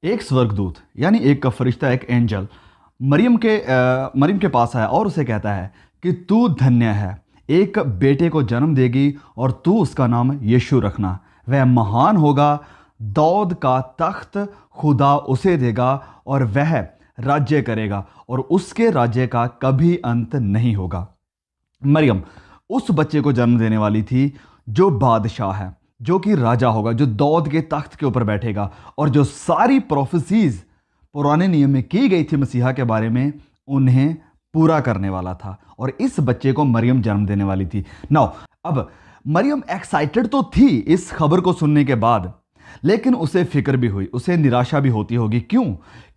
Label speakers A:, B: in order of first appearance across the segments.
A: एक स्वर्गदूत यानी एक फरिश्ता, एक एंजल मरियम के पास आया और उसे कहता है कि तू धन्य है, एक बेटे को जन्म देगी और तू उसका नाम यीशु रखना। वह महान होगा, दाऊद का तख्त खुदा उसे देगा और वह राज्य करेगा और उसके राज्य का कभी अंत नहीं होगा। मरियम उस बच्चे को जन्म देने वाली थी जो बादशाह है, जो कि राजा होगा, जो दाऊद के तख्त के ऊपर बैठेगा और जो सारी प्रोफेसीज पुराने नियम में की गई थी मसीहा के बारे में उन्हें पूरा करने वाला था। और इस बच्चे को मरियम जन्म देने वाली थी। नाउ अब मरियम एक्साइटेड तो थी इस खबर को सुनने के बाद, लेकिन उसे फिक्र भी हुई, उसे निराशा भी होती होगी। क्यों?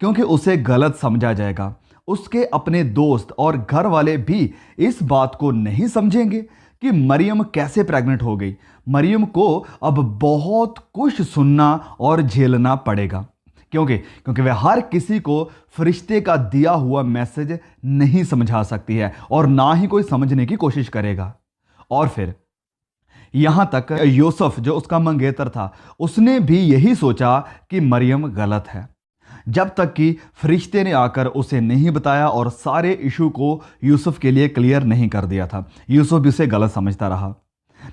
A: क्योंकि उसे गलत समझा जाएगा। उसके अपने दोस्त और घर वाले भी इस बात को नहीं समझेंगे कि मरियम कैसे प्रेग्नेंट हो गई। मरियम को अब बहुत कुछ सुनना और झेलना पड़ेगा, क्योंकि वह हर किसी को फरिश्ते का दिया हुआ मैसेज नहीं समझा सकती है और ना ही कोई समझने की कोशिश करेगा। और फिर यहां तक यूसुफ जो उसका मंगेतर था, उसने भी यही सोचा कि मरियम गलत है, जब तक कि फरिश्ते ने आकर उसे नहीं बताया और सारे इशू को यूसुफ के लिए क्लियर नहीं कर दिया था। यूसुफ भी उसे गलत समझता रहा।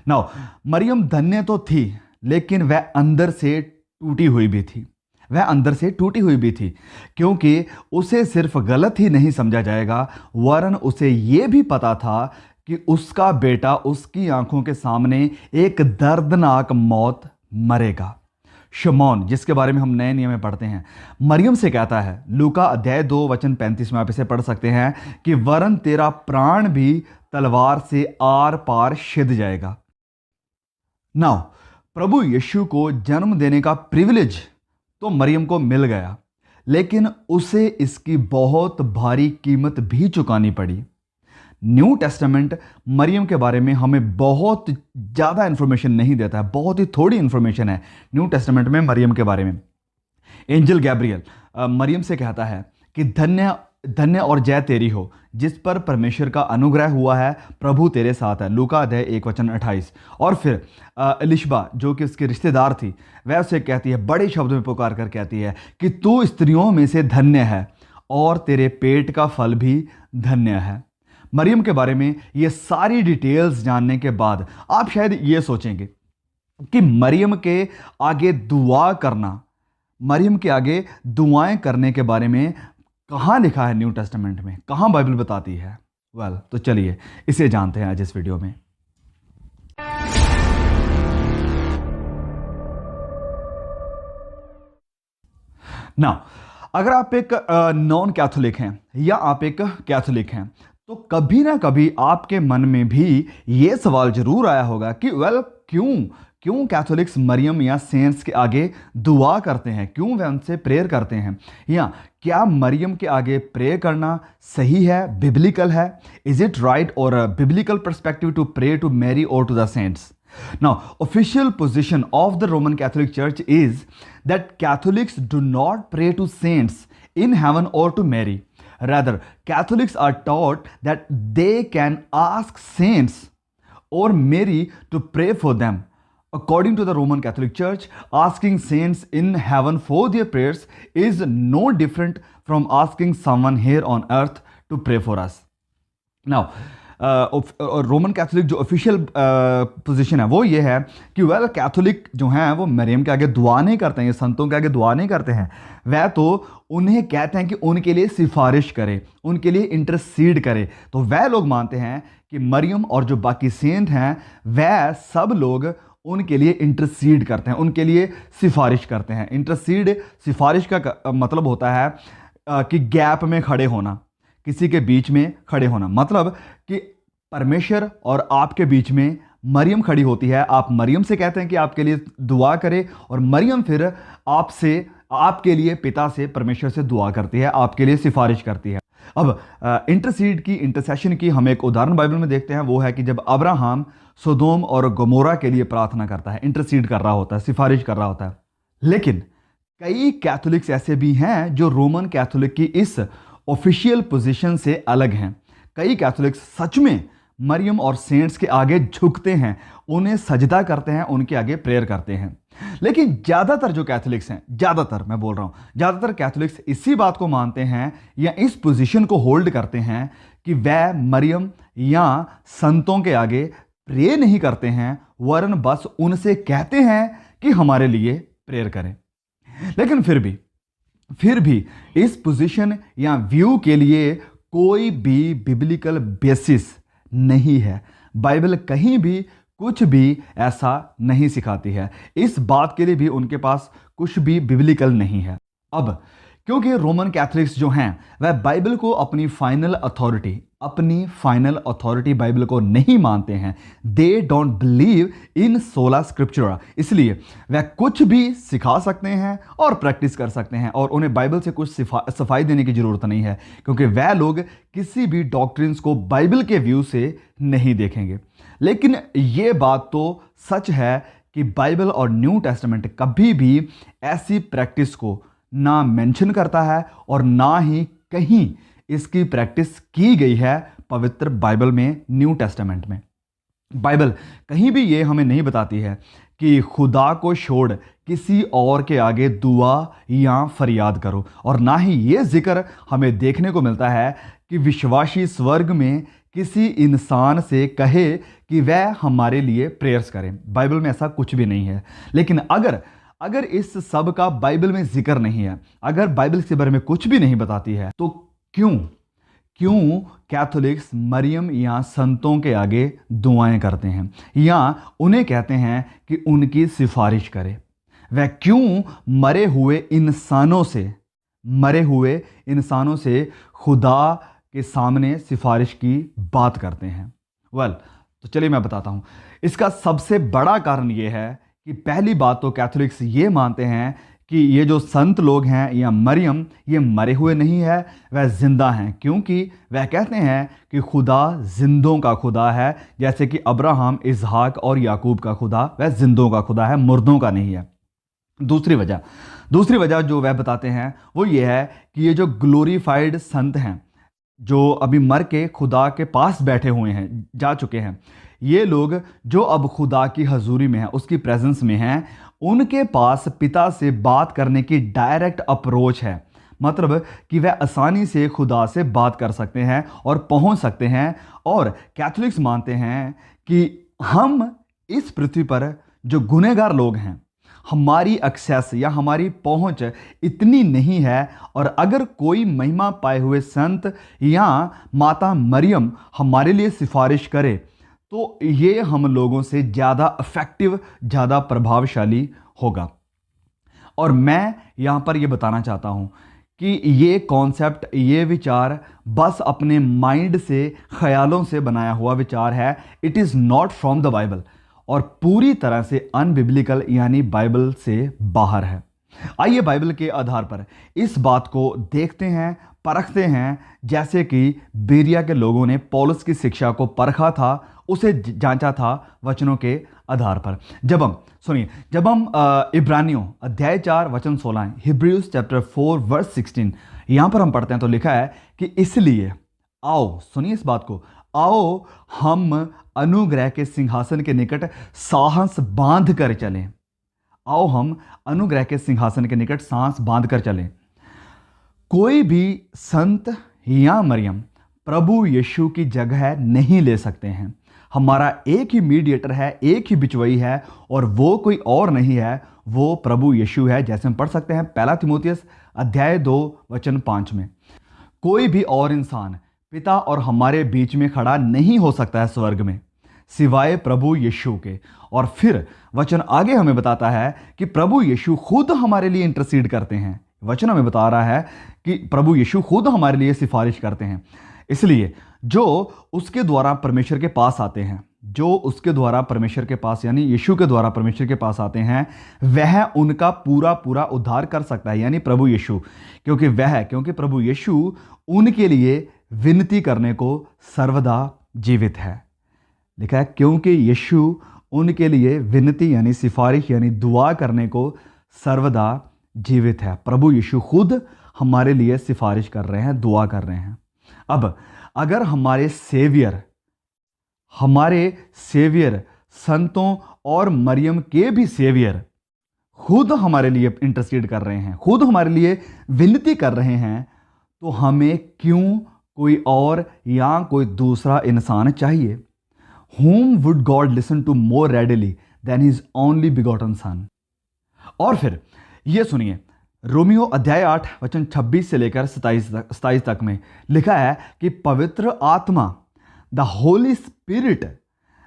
A: नाउ मरियम धन्य तो थी, लेकिन वह अंदर से टूटी हुई भी थी। वह अंदर से टूटी हुई भी थी, क्योंकि उसे सिर्फ गलत ही नहीं समझा जाएगा, वरन उसे यह भी पता था कि उसका बेटा उसकी आंखों के सामने एक दर्दनाक मौत मरेगा। शमौन, जिसके बारे में हम नए नियम में पढ़ते हैं, मरियम से कहता है, लूका अध्याय 2 वचन 35 में आप इसे पढ़ सकते हैं कि वरन तेरा प्राण भी तलवार से आर पार छिद जाएगा। नाउ प्रभु यीशु को जन्म देने का प्रिविलेज तो मरियम को मिल गया, लेकिन उसे इसकी बहुत भारी कीमत भी चुकानी पड़ी। न्यू टेस्टामेंट मरियम के बारे में हमें बहुत ज़्यादा इंफॉर्मेशन नहीं देता है, बहुत ही थोड़ी इंफॉर्मेशन है न्यू टेस्टामेंट में मरियम के बारे में। एंजल गैब्रियल मरियम से कहता है कि धन्य धन्य और जय तेरी हो, जिस पर परमेश्वर का अनुग्रह हुआ है, प्रभु तेरे साथ है। लूका अध्याय 1 वचन 28। और फिर एलिशबा जो कि उसकी रिश्तेदार थी, वह उसे कहती है, बड़े शब्दों में पुकार कर कहती है कि तू स्त्रियों में से धन्य है और तेरे पेट का फल भी धन्य है। मरियम के बारे में ये सारी डिटेल्स जानने के बाद आप शायद ये सोचेंगे कि मरियम के आगे दुआएं करने के बारे में कहाँ लिखा है न्यू टेस्टामेंट में, कहाँ बाइबल बताती है। तो चलिए इसे जानते हैं आज इस वीडियो में। ना अगर आप एक नॉन कैथोलिक हैं या आप एक कैथोलिक हैं, तो कभी ना कभी आपके मन में भी ये सवाल जरूर आया होगा कि क्यों कैथोलिक्स मरियम या सेंट्स के आगे दुआ करते हैं, क्यों वे उनसे प्रेयर करते हैं, या क्या मरियम के आगे प्रेयर करना सही है, बिब्लिकल है? इज इट राइट और biblical perspective to pray to Mary और to the saints? Now, official position of the Roman Catholic Church is that Catholics do not pray to saints in heaven or to Mary. Rather, Catholics are taught that they can ask saints or Mary to pray for them. According to the Roman Catholic Church, asking saints in heaven for their prayers is no different from asking someone here on earth to pray for us. Now, Roman Catholic जो official position है वो ये है कि Catholic जो हैं वो मरियम के आगे दुआ नहीं करते हैं, संतों के आगे दुआ नहीं करते हैं। वह तो उन्हें कहते हैं कि उनके लिए सिफारिश करे, उनके लिए इंटरसीड करे। तो वह लोग मानते हैं कि मरियम और जो बाकी सेंट हैं वह सब लोग उनके लिए इंटरसीड करते हैं, उनके लिए सिफारिश करते हैं। सिफारिश का मतलब होता है कि गैप में खड़े होना, किसी के बीच में खड़े होना, मतलब कि परमेश्वर और आपके बीच में मरियम खड़ी होती है। आप मरियम से कहते हैं कि आपके लिए दुआ करे और मरियम फिर आपके लिए पिता से, परमेश्वर से दुआ करती है, आपके लिए सिफारिश करती है। अब इंटरसेशन की हम एक उदाहरण बाइबल में देखते हैं। वो है कि जब अब्राहम सोदोम और गमोरा के लिए प्रार्थना करता है, इंटरसीड कर रहा होता है, सिफारिश कर रहा होता है। लेकिन कई कैथोलिक्स ऐसे भी हैं जो रोमन कैथोलिक की इस ऑफिशियल पोजीशन से अलग हैं। कई कैथोलिक्स सच में मरियम और सेंट्स के आगे झुकते हैं, उन्हें सजदा करते हैं, उनके आगे प्रेयर करते हैं। लेकिन ज़्यादातर जो कैथोलिक्स हैं, ज़्यादातर मैं बोल रहा हूँ, ज़्यादातर कैथोलिक्स इसी बात को मानते हैं या इस पोजीशन को होल्ड करते हैं कि वह मरियम या संतों के आगे प्रे नहीं करते हैं, वरन बस उनसे कहते हैं कि हमारे लिए प्रेयर करें। लेकिन फिर भी इस पोजीशन या व्यू के लिए कोई भी बिब्लिकल बेसिस नहीं है। बाइबल कहीं भी कुछ भी ऐसा नहीं सिखाती है। इस बात के लिए भी उनके पास कुछ भी बिब्लिकल नहीं है। अब क्योंकि रोमन कैथोलिक्स जो हैं वह बाइबल को अपनी फाइनल अथॉरिटी बाइबल को नहीं मानते हैं। दे डोंट बिलीव इन सोला स्क्रिप्चरा, इसलिए वह कुछ भी सिखा सकते हैं और प्रैक्टिस कर सकते हैं और उन्हें बाइबल से कुछ सफाई देने की जरूरत नहीं है, क्योंकि वह लोग किसी भी डॉक्ट्रिन्स को बाइबल के व्यू से नहीं देखेंगे। लेकिन यह बात तो सच है कि बाइबल और न्यू टेस्टामेंट कभी भी ऐसी प्रैक्टिस को ना मेंशन करता है और ना ही कहीं इसकी प्रैक्टिस की गई है पवित्र बाइबल में, न्यू टेस्टामेंट में। बाइबल कहीं भी ये हमें नहीं बताती है कि खुदा को छोड़ किसी और के आगे दुआ या फरियाद करो, और ना ही ये जिक्र हमें देखने को मिलता है कि विश्वासी स्वर्ग में किसी इंसान से कहे कि वह हमारे लिए प्रेयर्स करें। बाइबल में ऐसा कुछ भी नहीं है। लेकिन अगर इस सब का बाइबल में जिक्र नहीं है, अगर बाइबल के बारे में कुछ भी नहीं बताती है, तो क्यों कैथोलिक्स मरियम या संतों के आगे दुआएं करते हैं या उन्हें कहते हैं कि उनकी सिफारिश करे? वह क्यों मरे हुए इंसानों से खुदा के सामने सिफारिश की बात करते हैं? तो चलिए मैं बताता हूं। इसका सबसे बड़ा कारण यह है कि पहली बात तो कैथोलिक्स ये मानते हैं कि ये जो संत लोग हैं या मरियम, ये मरे हुए नहीं है, वह जिंदा हैं, क्योंकि वह कहते हैं कि खुदा जिंदों का खुदा है। जैसे कि अब्राहम, इसहाक और याकूब का खुदा वह जिंदों का खुदा है, मुर्दों का नहीं है। दूसरी वजह जो वह बताते हैं वो ये है कि ये जो ग्लोरीफाइड संत हैं, जो अभी मर के खुदा के पास बैठे हुए हैं, जा चुके हैं, ये लोग जो अब खुदा की हजूरी में है, उसकी प्रेजेंस में हैं, उनके पास पिता से बात करने की डायरेक्ट अप्रोच है। मतलब कि वह आसानी से खुदा से बात कर सकते हैं और पहुंच सकते हैं। और कैथोलिक्स मानते हैं कि हम इस पृथ्वी पर जो गुनहगार लोग हैं, हमारी एक्सेस या हमारी पहुंच इतनी नहीं है, और अगर कोई महिमा पाए हुए संत या माता मरियम हमारे लिए सिफारिश करे तो ये हम लोगों से ज़्यादा इफेक्टिव, ज़्यादा प्रभावशाली होगा। और मैं यहाँ पर ये बताना चाहता हूँ कि ये कॉन्सेप्ट, ये विचार बस अपने माइंड से, ख्यालों से बनाया हुआ विचार है। It is not from the Bible और पूरी तरह से अनबिब्लिकल, यानी बाइबल से बाहर है। आइए बाइबल के आधार पर इस बात को देखते हैं, परखते हैं, जैसे कि बेरिया के लोगों ने पौलुस की शिक्षा को परखा था, उसे जांचा था वचनों के आधार पर। जब हम इब्रानियों अध्याय 4 वचन 16, हिब्रूज चैप्टर 4 वर्स 16, यहाँ पर हम पढ़ते हैं तो लिखा है कि इसलिए आओ, सुनिए इस बात को, आओ हम अनुग्रह के सिंहासन के निकट साहस बांध कर चलें। आओ हम अनुग्रह के सिंहासन के निकट सांस बांध कर चलें। कोई भी संत या मरियम प्रभु यीशु की जगह नहीं ले सकते हैं। हमारा एक ही मीडिएटर है, एक ही बिचवई है, और वो कोई और नहीं है, वो प्रभु यीशु है। जैसे हम पढ़ सकते हैं 1 तीमुथियुस अध्याय 2 वचन 5 में, कोई भी और इंसान पिता और हमारे बीच में खड़ा नहीं हो सकता है स्वर्ग में सिवाय प्रभु यीशु के। और फिर वचन आगे हमें बताता है कि प्रभु यीशु खुद हमारे लिए इंटरसीड करते हैं। वचन हमें बता रहा है कि प्रभु यीशु खुद हमारे लिए सिफारिश करते हैं। इसलिए जो उसके द्वारा परमेश्वर के पास आते हैं, जो उसके द्वारा परमेश्वर के पास, यानी यीशु के द्वारा परमेश्वर के पास आते हैं, वह उनका पूरा पूरा उद्धार कर सकता है, यानी प्रभु यीशु। क्योंकि प्रभु यीशु उनके लिए विनती करने को सर्वदा जीवित है। लिखा है क्योंकि यीशु उनके लिए विनती यानी सिफारिश यानी दुआ करने को सर्वदा जीवित है। प्रभु यीशु खुद हमारे लिए सिफारिश कर रहे हैं, दुआ कर रहे हैं। अब अगर हमारे सेवियर संतों और मरियम के भी सेवियर खुद हमारे लिए इंटरसीड कर रहे हैं, खुद हमारे लिए विनती कर रहे हैं, तो हमें क्यों कोई और या कोई दूसरा इंसान चाहिए? Whom would God listen to more readily than his only begotten son? और फिर ये सुनिए, रोमियो अध्याय 8 वचन 26 से लेकर 27 तक में लिखा है कि पवित्र आत्मा, द होली स्पिरिट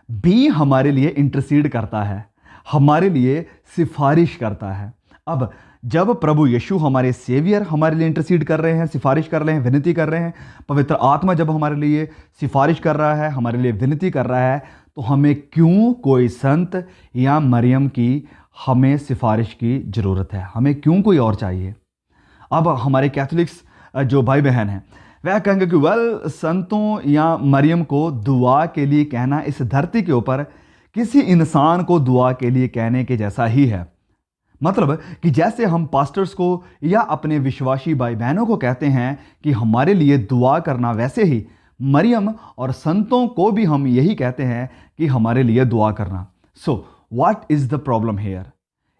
A: भी हमारे लिए इंटरसीड करता है, हमारे लिए सिफारिश करता है। अब जब प्रभु यीशु हमारे सेवियर हमारे लिए इंटरसीड कर रहे हैं, सिफारिश कर रहे हैं, विनती कर रहे हैं, पवित्र आत्मा जब हमारे लिए सिफारिश कर रहा है, हमारे लिए विनती कर रहा है, तो हमें क्यों कोई संत या मरियम की हमें सिफारिश की ज़रूरत है? हमें क्यों कोई और चाहिए? अब हमारे कैथोलिक्स जो भाई बहन हैं वह कहेंगे कि वेल, संतों या मरियम को दुआ के लिए कहना इस धरती के ऊपर किसी इंसान को दुआ के लिए कहने के जैसा ही है। मतलब कि जैसे हम पास्टर्स को या अपने विश्वासी भाई बहनों को कहते हैं कि हमारे लिए दुआ करना, वैसे ही मरियम और संतों को भी हम यही कहते हैं कि हमारे लिए दुआ करना। So what is the problem here?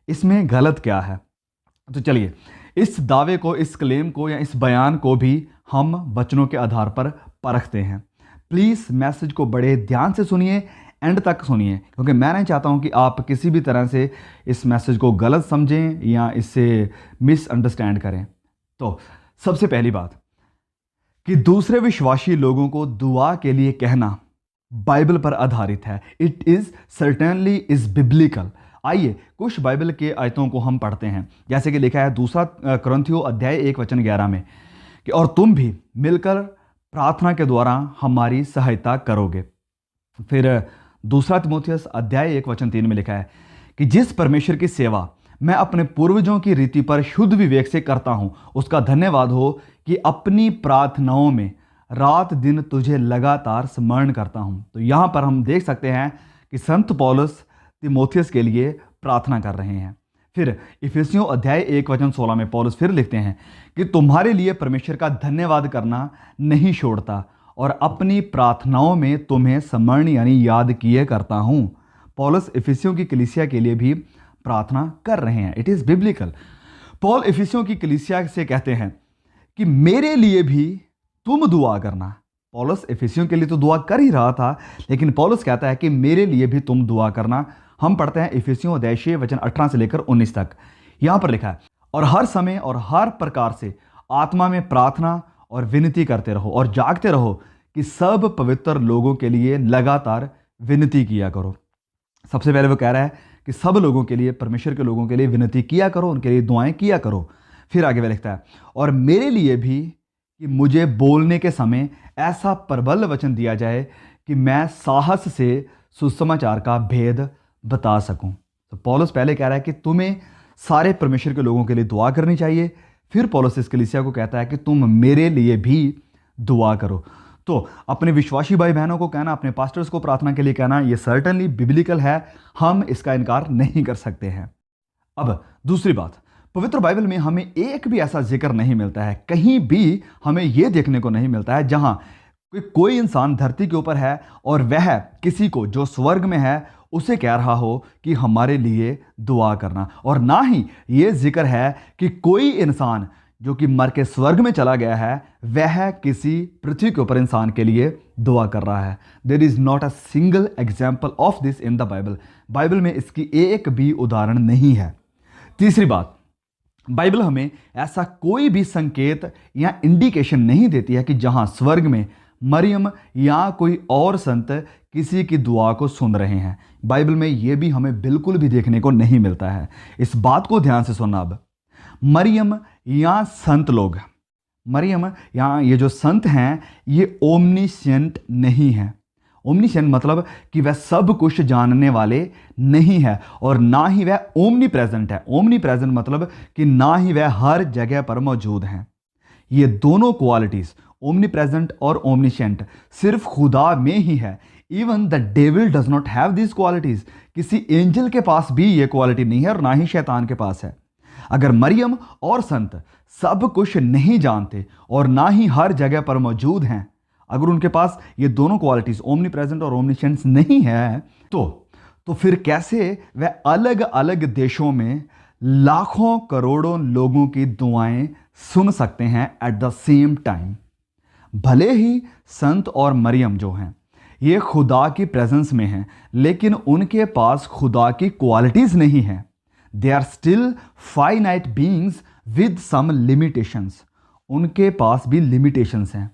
A: इसमें गलत क्या है? तो चलिए इस दावे को, इस क्लेम को या इस बयान को भी हम वचनों के आधार पर परखते हैं। प्लीज़ मैसेज को बड़े ध्यान से सुनिए, एंड तक सुनिए, क्योंकि मैं नहीं चाहता हूं कि आप किसी भी तरह से इस मैसेज को गलत समझें या इससे मिसअंडरस्टैंड करें। तो सबसे पहली बात कि दूसरे विश्वासी लोगों को दुआ के लिए कहना बाइबल पर आधारित है। It is certainly is biblical. आइए कुछ बाइबल के आयतों को हम पढ़ते हैं, जैसे कि लिखा है दूसरा कुरिन्थियों अध्याय 1 वचन 11 में कि और तुम भी मिलकर प्रार्थना के द्वारा हमारी सहायता करोगे। फिर दूसरा तिमोथियस अध्याय 1 वचन 3 में लिखा है कि जिस परमेश्वर की सेवा मैं अपने पूर्वजों की रीति पर शुद्ध विवेक से करता हूं, उसका धन्यवाद हो कि अपनी प्रार्थनाओं में रात दिन तुझे लगातार स्मरण करता हूं। तो यहां पर हम देख सकते हैं कि संत पौलुस तिमोथियस के लिए प्रार्थना कर रहे हैं। फिर इफिसियों अध्याय 1 वचन 16 में पौलुस फिर लिखते हैं कि तुम्हारे लिए परमेश्वर का धन्यवाद करना नहीं छोड़ता और अपनी प्रार्थनाओं में तुम्हें स्मरण यानी याद किए करता हूं। पौलुस इफिसियों की कलीसिया के लिए भी प्रार्थना कर रहे हैं। It is biblical. पौल इफिसियों की कलीसिया से कहते हैं कि मेरे लिए भी तुम दुआ करना। पौलुस इफिसियों के लिए तो दुआ कर ही रहा था, लेकिन पौलुस कहता है कि मेरे लिए भी तुम दुआ करना। हम पढ़ते हैं इफिसियों अध्याय 6 वचन 18 से लेकर 19 तक। यहां पर लिखा है और हर समय और हर प्रकार से आत्मा में प्रार्थना और विनती करते रहो और जागते रहो कि सब पवित्र लोगों के लिए लगातार विनती किया करो। सबसे पहले वो कह रहा है कि सब लोगों के लिए, परमेश्वर के लोगों के लिए विनती किया करो, उनके लिए दुआएं किया करो। फिर आगे वह लिखता है और मेरे लिए भी कि मुझे बोलने के समय ऐसा प्रबल वचन दिया जाए कि मैं साहस से सुसमाचार का भेद बता सकूं। तो पौलुस पहले कह रहा है कि तुम्हें सारे परमेश्वर के लोगों के लिए दुआ करनी चाहिए। फिर पौलुस इस कलीसिया को कहता है कि तुम मेरे लिए भी दुआ करो। तो अपने विश्वासी भाई बहनों को कहना, अपने पास्टर्स को प्रार्थना के लिए कहना, यह सर्टनली बिब्लिकल है, हम इसका इनकार नहीं कर सकते हैं। अब दूसरी बात, पवित्र बाइबल में हमें एक भी ऐसा जिक्र नहीं मिलता है, कहीं भी हमें यह देखने को नहीं मिलता है जहां कोई इंसान धरती के ऊपर है और वह किसी को जो स्वर्ग में है उसे कह रहा हो कि हमारे लिए दुआ करना। और ना ही ये जिक्र है कि कोई इंसान जो कि मर के स्वर्ग में चला गया है वह किसी पृथ्वी के ऊपर इंसान के लिए दुआ कर रहा है। There is not a single example of this in the Bible. Bible में इसकी एक भी उदाहरण नहीं है। तीसरी बात, बाइबल हमें ऐसा कोई भी संकेत या इंडिकेशन नहीं देती है कि जहां स्वर्ग में मरियम या कोई और संत किसी की दुआ को सुन रहे हैं। बाइबल में यह भी हमें बिल्कुल भी देखने को नहीं मिलता है। इस बात को ध्यान से सुनना। अब मरियम या संत लोग, मरियम या ये जो संत हैं ये ओमनीसेंट नहीं है। ओमनीसेंट मतलब कि वह सब कुछ जानने वाले नहीं है और ना ही वह ओमनी प्रेजेंट है। ओमनी प्रेजेंट मतलब कि ना ही वह हर जगह पर मौजूद हैं। ये दोनों क्वालिटीज, ओमनी प्रेजेंट और ओमनीसेंट, सिर्फ खुदा में ही है। Even the devil does not have this qualities. किसी एंजल के पास भी ये क्वालिटी नहीं है और ना ही शैतान के पास है। अगर मरियम और संत सब कुछ नहीं जानते और ना ही हर जगह पर मौजूद हैं, अगर उनके पास ये दोनों क्वालिटीज ओमनी प्रेजेंट और ओमनीसेंस नहीं है, तो फिर कैसे वह अलग अलग देशों में लाखों करोड़ों लोगों की दुआएं सुन सकते हैं एट द सेम टाइम। भले ही संत और मरियम जो हैं ये खुदा की प्रेजेंस में हैं, लेकिन उनके पास खुदा की क्वालिटीज नहीं है। They are still finite beings with some limitations. उनके पास भी लिमिटेशंस हैं।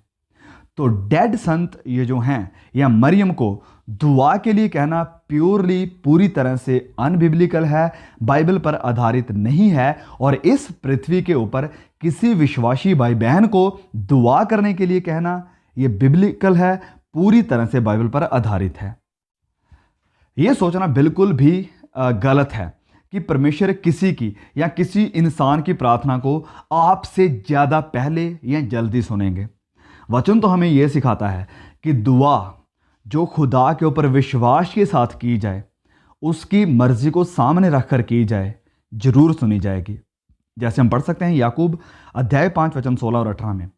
A: तो डेड संत ये जो हैं या मरियम को दुआ के लिए कहना प्योरली पूरी तरह से अनबिब्लिकल है, बाइबल पर आधारित नहीं है। और इस पृथ्वी के ऊपर किसी विश्वासी भाई बहन को दुआ करने के लिए कहना ये बिब्लिकल है, पूरी तरह से बाइबल पर आधारित है। यह सोचना बिल्कुल भी गलत है कि परमेश्वर किसी की या किसी इंसान की प्रार्थना को आपसे ज़्यादा पहले या जल्दी सुनेंगे। वचन तो हमें यह सिखाता है कि दुआ जो खुदा के ऊपर विश्वास के साथ की जाए, उसकी मर्जी को सामने रखकर की जाए, जरूर सुनी जाएगी। जैसे हम पढ़ सकते हैं याकूब अध्याय 5 वचन 16 और 18 में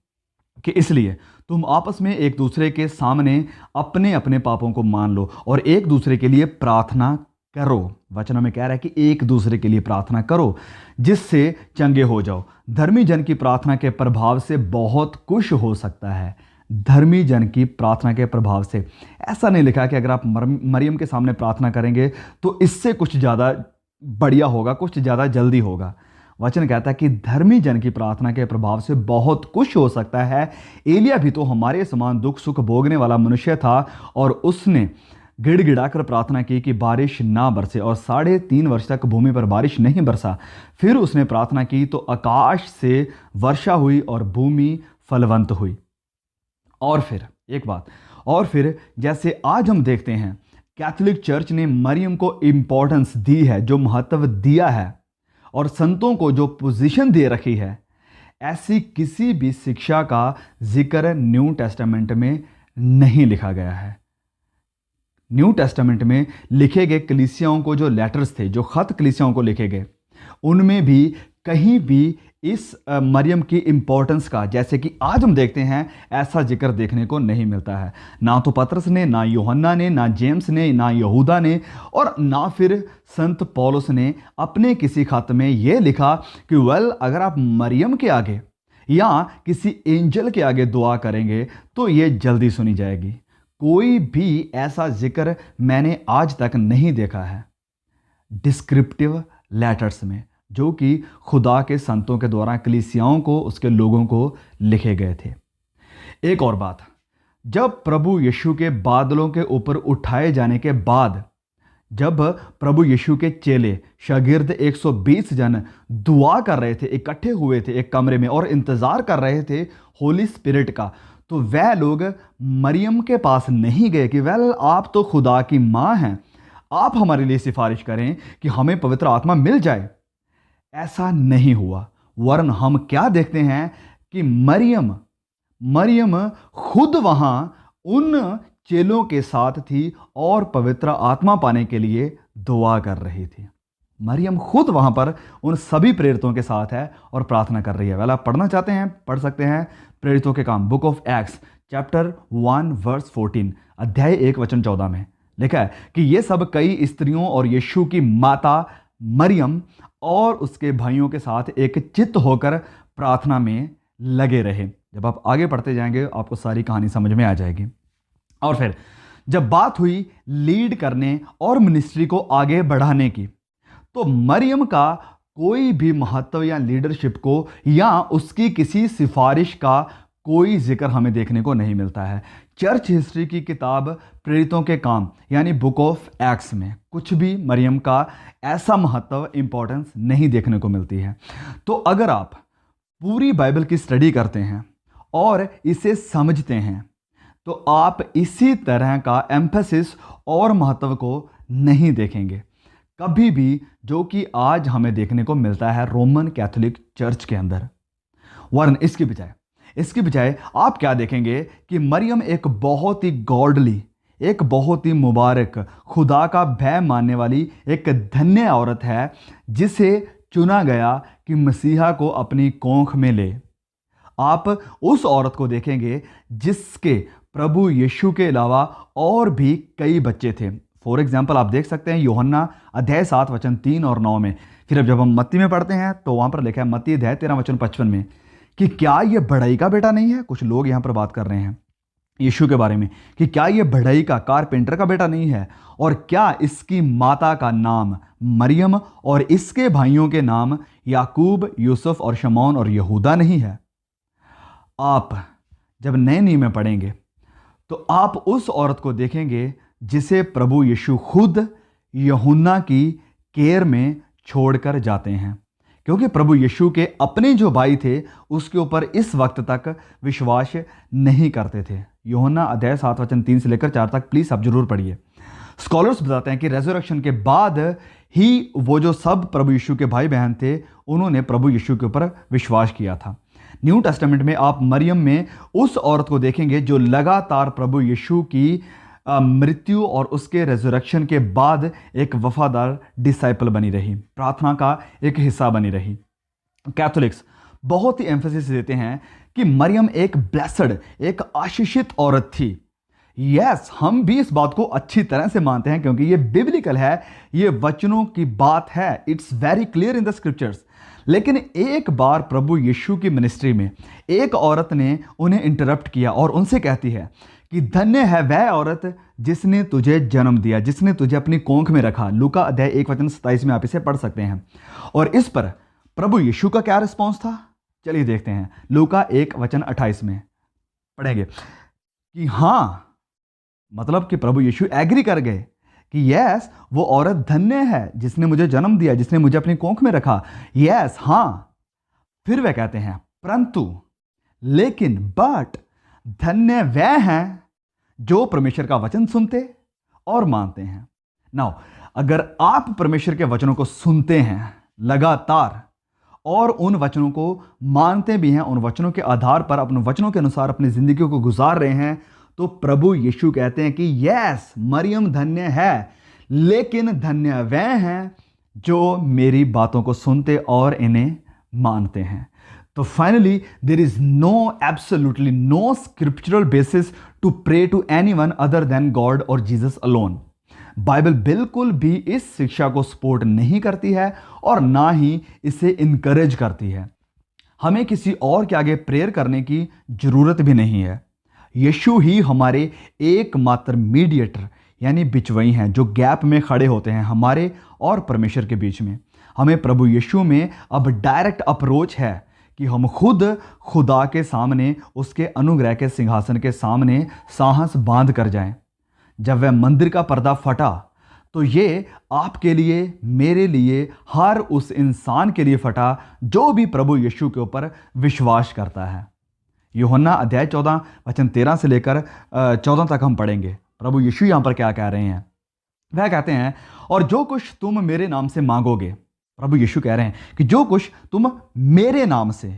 A: कि इसलिए तुम आपस में एक दूसरे के सामने अपने अपने पापों को मान लो और एक दूसरे के लिए प्रार्थना करो। वचन में कह रहा है कि एक दूसरे के लिए प्रार्थना करो जिससे चंगे हो जाओ। धर्मी जन की प्रार्थना के प्रभाव से बहुत कुछ हो सकता है। धर्मी जन की प्रार्थना के प्रभाव से, ऐसा नहीं लिखा कि अगर आप मरियम के सामने प्रार्थना करेंगे तो इससे कुछ ज़्यादा बढ़िया होगा, कुछ ज़्यादा जल्दी होगा। वचन कहता है कि धर्मी जन की प्रार्थना के प्रभाव से बहुत कुछ हो सकता है। एलिया भी तो हमारे समान दुख सुख भोगने वाला मनुष्य था और उसने गिड़गिड़ाकर प्रार्थना की कि बारिश ना बरसे, और 3.5 वर्ष तक भूमि पर बारिश नहीं बरसा। फिर उसने प्रार्थना की तो आकाश से वर्षा हुई और भूमि फलवंत हुई। और फिर एक बात, और फिर जैसे आज हम देखते हैं कैथोलिक चर्च ने मरियम को इंपॉर्टेंस दी है, जो महत्व दिया है और संतों को जो पोजीशन दे रखी है, ऐसी किसी भी शिक्षा का जिक्र न्यू टेस्टामेंट में नहीं लिखा गया है। न्यू टेस्टामेंट में लिखे गए कलीसियाओं को जो लेटर्स थे, जो खत कलीसियाओं को लिखे गए, उनमें भी कहीं भी इस मरियम की इंपॉर्टेंस का, जैसे कि आज हम देखते हैं, ऐसा जिक्र देखने को नहीं मिलता है। ना तो पतरस ने, ना यूहन्ना ने, ना जेम्स ने, ना यहूदा ने, और ना फिर संत पौलुस ने अपने किसी खत में यह लिखा कि अगर आप मरियम के आगे या किसी एंजल के आगे दुआ करेंगे तो ये जल्दी सुनी जाएगी। कोई भी ऐसा जिक्र मैंने आज तक नहीं देखा है डिस्क्रिप्टिव लेटर्स में, जो कि खुदा के संतों के द्वारा कलीसियाओं को, उसके लोगों को लिखे गए थे। एक और बात, जब प्रभु यीशु के बादलों के ऊपर उठाए जाने के बाद, जब प्रभु यीशु के चेले शागिर्द 120 जन दुआ कर रहे थे, इकट्ठे हुए थे एक कमरे में और इंतज़ार कर रहे थे होली स्पिरिट का, तो वह लोग मरियम के पास नहीं गए कि आप तो खुदा की माँ हैं, आप हमारे लिए सिफारिश करें कि हमें पवित्र आत्मा मिल जाए। ऐसा नहीं हुआ। वरन हम क्या देखते हैं कि मरियम खुद वहां उन चेलों के साथ थी और पवित्र आत्मा पाने के लिए दुआ कर रही थी। मरियम खुद वहां पर उन सभी प्रेरितों के साथ है और प्रार्थना कर रही है। आप पढ़ना चाहते हैं, पढ़ सकते हैं प्रेरितों के काम, book of Acts chapter 1 verse 14, अध्याय 1 वचन 14 में लिखा है कि ये सब कई स्त्रियों और यीशु की माता मरियम और उसके भाइयों के साथ एक चित्त होकर प्रार्थना में लगे रहे। जब आप आगे पढ़ते जाएंगे आपको सारी कहानी समझ में आ जाएगी। और फिर जब बात हुई लीड करने और मिनिस्ट्री को आगे बढ़ाने की, तो मरियम का कोई भी महत्व या लीडरशिप को या उसकी किसी सिफारिश का कोई जिक्र हमें देखने को नहीं मिलता है। चर्च हिस्ट्री की किताब प्रेरितों के काम यानी बुक ऑफ एक्ट्स में कुछ भी मरियम का ऐसा महत्व, इंपॉर्टेंस नहीं देखने को मिलती है। तो अगर आप पूरी बाइबल की स्टडी करते हैं और इसे समझते हैं तो आप इसी तरह का एम्फेसिस और महत्व को नहीं देखेंगे कभी भी, जो कि आज हमें देखने को मिलता है रोमन कैथोलिक चर्च के अंदर। वरन इसकी बजाय आप क्या देखेंगे कि मरियम एक बहुत ही गॉडली, एक बहुत ही मुबारक, खुदा का भय मानने वाली एक धन्य औरत है, जिसे चुना गया कि मसीहा को अपनी कोख में ले। आप उस औरत को देखेंगे जिसके प्रभु यीशु के अलावा और भी कई बच्चे थे। फॉर एग्जाम्पल आप देख सकते हैं यूहन्ना अध्याय 7 वचन 3 और 9 में, फिर अब जब हम मत्ती में पढ़ते हैं तो वहाँ पर लिखा है मत्ती अध्याय 13 वचन 55 में कि क्या ये बढ़ई का बेटा नहीं है। कुछ लोग यहाँ पर बात कर रहे हैं यीशु के बारे में कि क्या ये बढ़ई का कारपेंटर का बेटा नहीं है, और क्या इसकी माता का नाम मरियम और इसके भाइयों के नाम याकूब, यूसुफ और शमौन और यहूदा नहीं है। आप जब नए नियम में पढ़ेंगे तो आप उस औरत को देखेंगे जिसे प्रभु यीशु खुद यूहन्ना की केयर में छोड़कर जाते हैं, क्योंकि प्रभु यीशु के अपने जो भाई थे उसके ऊपर इस वक्त तक विश्वास नहीं करते थे। यूहन्ना अध्याय 7 वचन 3 से लेकर 4 तक प्लीज आप जरूर पढ़िए। स्कॉलर्स बताते हैं कि रेजरेक्शन के बाद ही वो जो सब प्रभु यीशु के भाई बहन थे उन्होंने प्रभु यीशु के ऊपर विश्वास किया था। न्यू टेस्टामेंट में आप मरियम में उस औरत को देखेंगे जो लगातार प्रभु यीशु की मृत्यु और उसके रेजरेक्शन के बाद एक वफादार डिसाइपल बनी रही, प्रार्थना का एक हिस्सा बनी रही। कैथोलिक्स बहुत ही एम्फेसिस देते हैं कि मरियम एक ब्लेसड, एक आशीषित औरत थी। यस, हम भी इस बात को अच्छी तरह से मानते हैं क्योंकि ये बिब्लिकल है, ये वचनों की बात है, it's very clear in the scriptures. लेकिन एक बार प्रभु यीशु की मिनिस्ट्री में एक औरत ने उन्हें इंटरप्ट किया और उनसे कहती है कि धन्य है वह औरत जिसने तुझे जन्म दिया, जिसने तुझे अपनी कोंख में रखा। लूका अध्याय 1 वचन 27 में आप इसे पढ़ सकते हैं। और इस पर प्रभु यीशु का क्या रिस्पॉन्स था, चलिए देखते हैं। लूका 1 वचन 28 में पढ़ेंगे कि हाँ, मतलब कि प्रभु यीशु एग्री कर गए कि यस, वो औरत धन्य है जिसने मुझे जन्म दिया, जिसने मुझे अपनी कोंख में रखा। यस, हाँ। फिर वे कहते हैं परंतु, लेकिन, बट धन्य वह हैं जो परमेश्वर का वचन सुनते और मानते हैं। नाउ, अगर आप परमेश्वर के वचनों को सुनते हैं लगातार और उन वचनों को मानते भी हैं, उन वचनों के आधार पर अपने वचनों के अनुसार अपनी जिंदगी को गुजार रहे हैं, तो प्रभु यीशु कहते हैं कि यस, मरियम धन्य है, लेकिन धन्य वह हैं जो मेरी बातों को सुनते और इन्हें मानते हैं। तो finally there is no, absolutely no scriptural basis to pray to anyone other than God और जीसस अलोन। बाइबल बिल्कुल भी इस शिक्षा को सपोर्ट नहीं करती है और ना ही इसे इनकरेज करती है। हमें किसी और के आगे प्रेयर करने की जरूरत भी नहीं है। यीशु ही हमारे एकमात्र मीडिएटर यानी बिचवई हैं जो गैप में खड़े होते हैं हमारे और परमेश्वर के बीच में। हमें प्रभु यीशु में अब डायरेक्ट अप्रोच है कि हम खुद खुदा के सामने, उसके अनुग्रह के सिंहासन के सामने साहस बांध कर जाएं। जब वह मंदिर का पर्दा फटा तो ये आपके लिए, मेरे लिए, हर उस इंसान के लिए फटा जो भी प्रभु यीशु के ऊपर विश्वास करता है। यूहन्ना अध्याय 14 वचन 13 से लेकर 14 तक हम पढ़ेंगे। प्रभु यीशु यहाँ पर क्या कह रहे हैं? वह कहते हैं, और जो कुछ तुम मेरे नाम से मांगोगे, प्रभु यीशु कह रहे हैं कि जो कुछ तुम मेरे नाम से,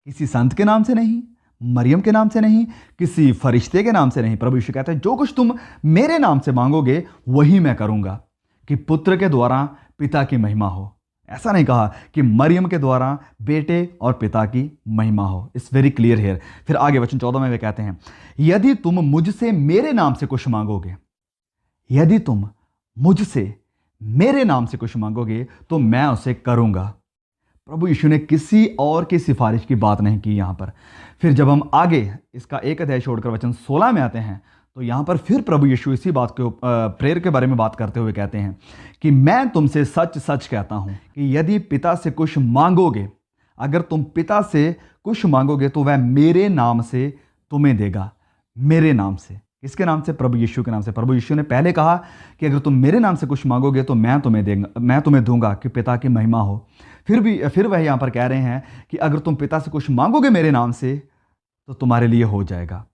A: किसी संत के नाम से नहीं, मरियम के नाम से नहीं, किसी फरिश्ते के नाम से नहीं, प्रभु यीशु कहते हैं जो कुछ तुम मेरे नाम से मांगोगे वही मैं करूंगा, कि पुत्र के द्वारा पिता की महिमा हो। ऐसा नहीं कहा कि मरियम के द्वारा बेटे और पिता की महिमा हो। It's very clear here. फिर आगे वचन 14 में वे कहते हैं, यदि तुम मुझसे मेरे नाम से कुछ मांगोगे, यदि तुम मुझसे मेरे नाम से कुछ मांगोगे तो मैं उसे करूंगा। प्रभु यीशु ने किसी और की सिफारिश की बात नहीं की यहां पर। फिर जब हम आगे इसका एक अध्याय छोड़कर वचन 16 में आते हैं तो यहां पर फिर प्रभु यीशु इसी बात के प्रेयर के बारे में बात करते हुए कहते हैं कि मैं तुमसे सच सच कहता हूं कि यदि पिता से कुछ मांगोगे, अगर तुम पिता से कुछ मांगोगे तो वह मेरे नाम से तुम्हें देगा। मेरे नाम से, किसके नाम से? प्रभु यीशु के नाम से। प्रभु यीशु ने पहले कहा कि अगर तुम मेरे नाम से कुछ मांगोगे तो मैं तुम्हें दूंगा कि पिता की महिमा हो। फिर वह यहाँ पर कह रहे हैं कि अगर तुम पिता से कुछ मांगोगे मेरे नाम से तो तुम्हारे लिए हो जाएगा।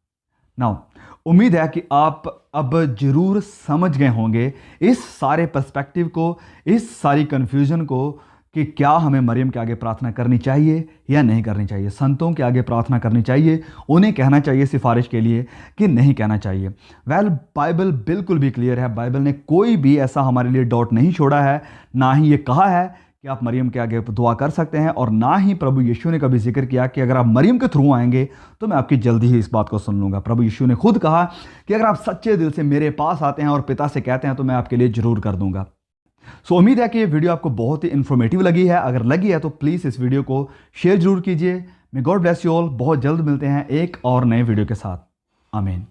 A: नाउ, उम्मीद है कि आप अब जरूर समझ गए होंगे इस सारे पर्सपेक्टिव को, इस सारी कन्फ्यूजन को, कि क्या हमें मरियम के आगे प्रार्थना करनी चाहिए या नहीं करनी चाहिए, संतों के आगे प्रार्थना करनी चाहिए, उन्हें कहना चाहिए सिफारिश के लिए कि नहीं कहना चाहिए। वेल, बाइबल बिल्कुल भी क्लियर है। बाइबल ने कोई भी ऐसा हमारे लिए डाउट नहीं छोड़ा है, ना ही ये कहा है कि आप मरियम के आगे दुआ कर सकते हैं, और ना ही प्रभु यीशु ने कभी जिक्र किया कि अगर आप मरियम के थ्रू आएंगे तो मैं आपकी जल्दी ही इस बात को सुन लूँगा। प्रभु यीशु ने खुद कहा कि अगर आप सच्चे दिल से मेरे पास आते हैं और पिता से कहते हैं तो मैं आपके लिए ज़रूर कर दूंगा। सो उम्मीद है कि ये वीडियो आपको बहुत ही इन्फॉर्मेटिव लगी है। अगर लगी है तो प्लीज़ इस वीडियो को शेयर जरूर कीजिए। May God bless you all. बहुत जल्द मिलते हैं एक और नए वीडियो के साथ। आमीन।